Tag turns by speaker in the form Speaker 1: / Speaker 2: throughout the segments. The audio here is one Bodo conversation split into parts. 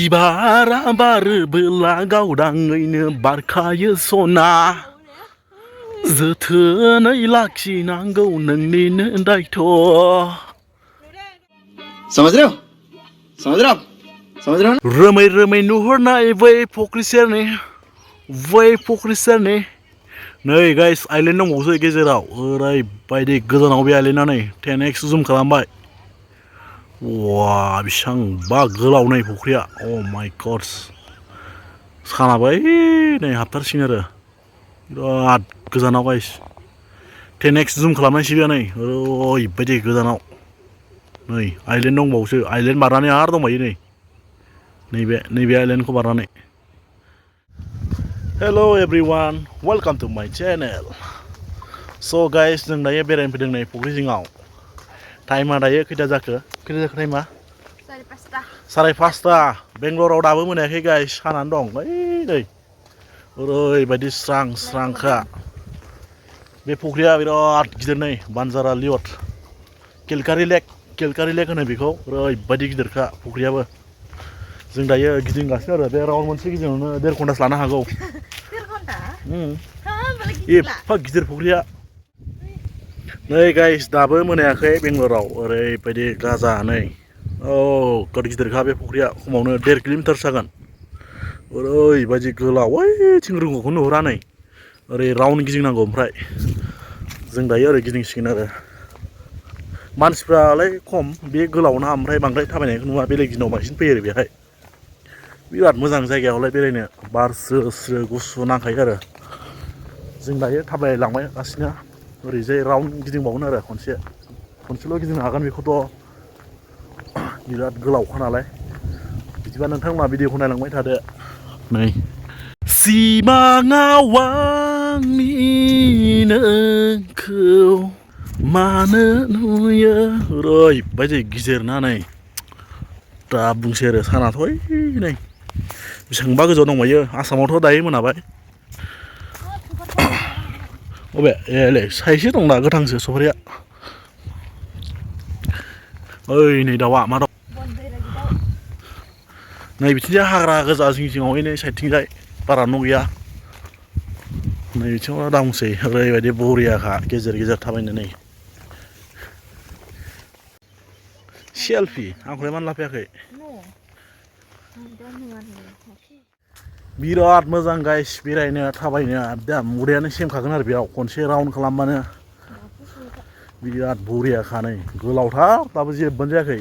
Speaker 1: बिबारा बारोबोला गावदाङैनो बारखायो सना जोथोनै लाखिनांगौ नोंनिनो दायथ'
Speaker 2: समझ रहे हो समझ रहे हो समझ रहे हो
Speaker 1: रोमै रोमै नुहुरनाय बै फख्रि सेरनि नै गाइस आइलेन्ड दंबावोसो गेजेराव ओरैबायदि गोजानाव बे आइलेन्डआ नै 10x जुम खालामबाय वा बेसेबांबा गोलाव नै फख्रिया अ माय गड सानाबो नै हाबथारसिगोन आरो बिराद गोजानाव गाइस 10x जुम खालामनायसै बे नै ओरैबायदि गोजानाव नै आइलेन्ड दंबावोसो आइलेन्ड बारनानै आरो दंबायो नै नैबे आइलेन्डखौ बारनानै हेलो एवरीवन वेलकम टू माय चैनल सो गाइस जों दायो बेरायनो फैदों नै फख्रि जिङाव टाइमा दायो खैथा जाखो टाइमा 5:30 बेंगलराव दाबो मोनायाखै गाइस सानानो दं ओइ नै ओरैबायदि स्रांखा बे फख्रिया बिराद गिदिर नै बान्जारा लियट केलकारि लेक होनो बेखौ ओरैबायदि गिदिरखा फख्रियाबो जों दायो गिदिंगासिनो आरो बे राउन्ड मोनसे गिदिंनायावनो 1.5 घन्टासो लानो हागौ
Speaker 3: 1.5 घन्टा
Speaker 1: एफा गिदिर फख्रिया नै गाइस दाबो मोनायाखै बेंगलराव ओरैबायदि गाजा नै गोद गिदिरखा बे फख्रिया खमावनो 1.5 किल'मिटारसो जागोन ओरैबायदि गोलाव ओइथिं रुगुंखौ नुहुरा नै ओरै राउन्ड गिदिंनांगौ ओमफ्राय जों दायो ओरै गिदिंसिगोन आरो मानसिफ्रालाय खम बे गोलावना ओमफ्राय बांद्राय थाबायनायखौ नुवा बेलेग दिनाव बांसिन फैयो आरो बेहाय बिराद मोजां जायगायावलाय बेरायनो बार स्रो गुसु नांखायो आरो जों दायो थाबायलांगासिनो ओरैजाय राउन्ड गिदिंबावगोन आरो खनसेल' गिदिंनो हागोन बेखौथ' बिराद गोलावखा नालाय बिदिबा नोंथांमोना भिडिअखौ नायलांबाय थादो नै सिमाङाव आंनि नोंखौ मानो नुयो ओरैबायदि गिदिरना नै दा बुंसै आरो सानाथ' नै बेसेबांबा गोजौआव दंबायो आसामावथ' दायो मोनाबाय अबे एलै साइसे दं दा गोथांसो सफारिया ओइ नै दाउआ मा दं नै बिथिंजाय हाग्रा गोजा जिङाव नै साइडथिंजाय बारा न' गैया नै बिथिङाव दा बुंसै ओरैबायदि बरियाखा गेजेर थाबायनो नै सेलफि आंखौलाय मानो लाफायाखै बिराद मोजां गाइस बेरायनो थाबायनो दा उदैयानो सेमखागोन आरो बेयाव खनसे राउन्ड खालामबानो बिराद बरियाखा नै गोलावथार दाबो जेबोआनो जायाखै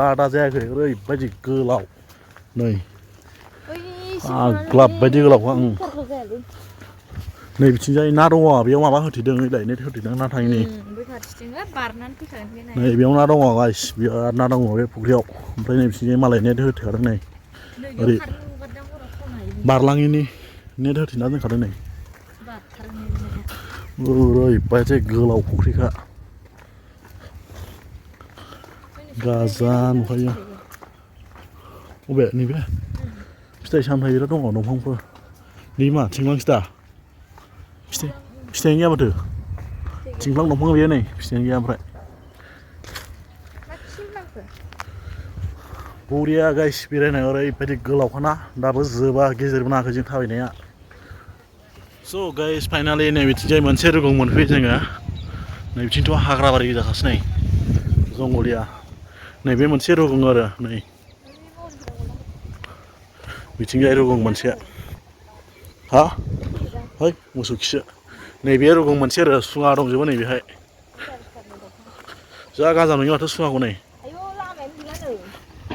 Speaker 1: आदा जायाखै ओरैबायदि गोलाव नै ग्लाब बायदि गोलावखा नै बिथिंजाय ना दङ बेयाव माबा होथेदों नेट होथेदों ना थाङिनि नै बेयाव ना दङ गाइस बिराद ना दङ बे फुख्रियाव ओमफ्राय नै बिथिंजाय मालाय नेट होथेखादों नै ओरै बारलाङिनि नेट होथेना दोनखादों नै ओरैबायदि गोलाव फुख्रिखा गाजा नुखायो अबे नैबे फिथाइ सामथाइ बिराद दङ दंफांफोर नै मा थिंख्लां सिदा फिथाइयानो गैया माथो थिंख्लां दंफां गैया नै फिथाइयानो गैया ओमफ्राय बरिया गाइस बेरायनाय ओरैबायदि गोलावखाना दाबो जोबा गेजेरबो नाङाखै जों थाबायनाया स' गाइस फाइनालि नै बिथिंजाय मोनसे रुगुं मोनफैयो जोङो नै बिथिंथ' हाग्राबारि जाखासै नै जंगलिया नैबे मोनसे रुगुं आरो नै बिथिंजाय रुगुं मोनसे हा है मोसौ खिसो नैबे रुगुं मोनसे आरो सुङा दंजोबो नै बेहाय जा गाजा नुयो माथो सुङाखौ नै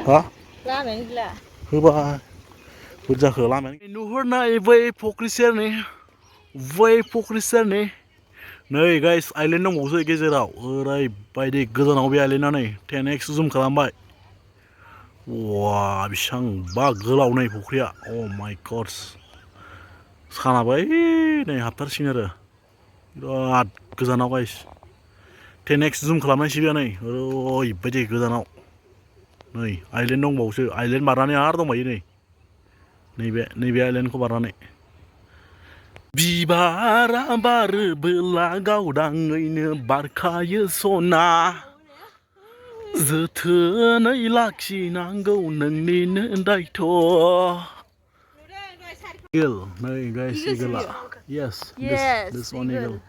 Speaker 1: हा होबाय बोरै जाखो लामायानो नुहुरनाय बै फख्रि सेरनि नै गाइस आइलेन्ड दंबावोसो गेजेराव ओरैबायदि गोजानाव बे आइलेन्डआ नै 10x जुम खालामबाय वा बेसेबांबा गोलाव नै फख्रिया अ माय गड सानाबो नै हाबथारसिगोन आरो बिराद गोजानाव गाइस 10x जुम खालामनायसै बे नै ओरैबायदि गोजानाव नै आइलेन्ड दंबावोसो आइलेन्ड बारनानै आरो दंबायो नै नैबे आइलेन्डखौ बारनानै बिबारा बारोबोला गावदाङैनो बारखायो सना जोथोनै लाखिनांगौ नोंनिनो दायथ' Eagle, नै guys, eagle. Yes, this one eagle.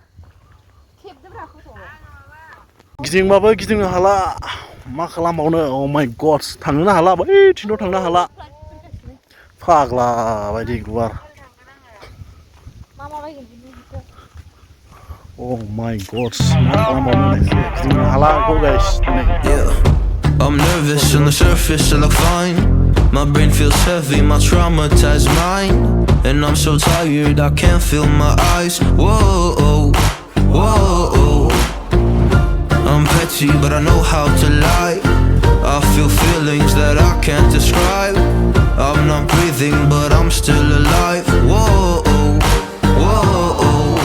Speaker 1: गिदिंबाबो गिदिंनो हाला मा खालामबावनो oh my god थांनोनो हाला बैथिंथ' थांनो हाला फाग्ला बायदि गुवार oh my god मा खालामबावनो गिदिंनो हाला बेखौ guys दिनै
Speaker 3: I'm nervous on the surface, I look fine. My brain feels heavy, my traumatized mind. And I'm so tired, I can't feel my eyes. Whoa, whoa. I'm petty, but I know how to lie. I feel feelings that I can't describe. I'm not breathing, but I'm still alive. Whoa, whoa.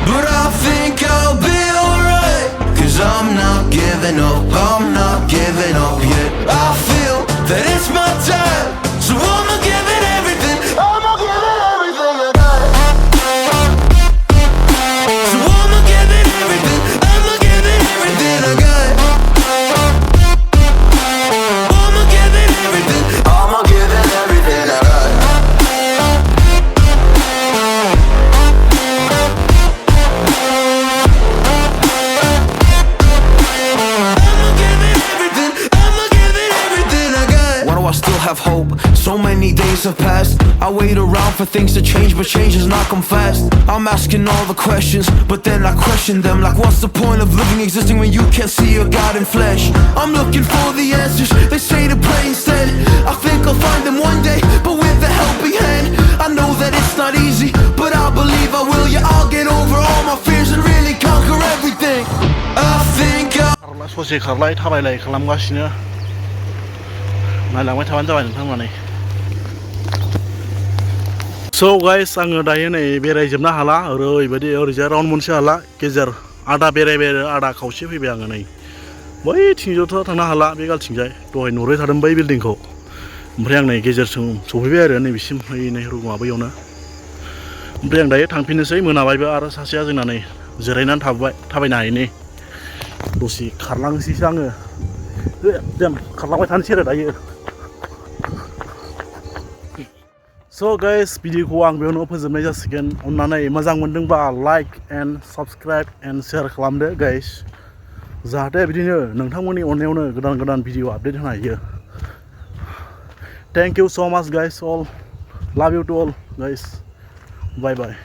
Speaker 3: But I think I'll be alright. 'Cause I'm not giving up, I'm not giving up yet. I feel that it's my time, so I'ma give it everything. I'ma give it everything I got. So I'ma give it everything. I'ma give it everything I got. I'ma give it everything. I'ma give it everything I got. Have hope. So many days have passed. I wait around for things to change, but change has not come fast. I'm asking all the questions, but then I question them. Like, what's the point of living, existing when you can't see your God in flesh? I'm looking for the answers. They say to pray instead. I think I'll find them one day, but with a helping hand. I know that it's not easy, but I believe I will. Yeah, I'll get over all my fears and really conquer everything. I think I'll
Speaker 1: ससे खारलाय थाबायलाय खालामगासिनो नायलांबाय थाबानो जाबाय नोंथांमोनहा So guys आङो दायो नै बेरायजोबनो हाला ओरैबायदि ओरैजाय राउन्ड मोनसे हाला गेजेर आदा बेरायबाय आदा खावसे फैबाय आङो नै बैथिंजोंथ' थांनो हाला बे गालथिंजाय दहाय नुबाय थादों बै बिल्डिंखौ ओमफ्राय आं नै गेजेरजों सफैबाय आरो नैबेसिम नै रुमा बैयावनो ओमफ्राय आं दायो थांफिननोसै मोनाबायबो आरो सासेया जोंना नै जिरायनानै थाबायनो हायैनि दसे खारलांसैसो आङो खारलांबाय थानोसै आरो दायो So guys भिडिअखौ आं बेयावनो फोजोबनाय जासिगोन अन्नानै मोजां मोनदोंबा like and subscribe and share खालामदो गाइस जाहाथे बिदिनो नोंथांमोननि अननायावनो गोदान भिडिअ आपडेट होनो हायो Thank you so much guys all love you to all guys bye bye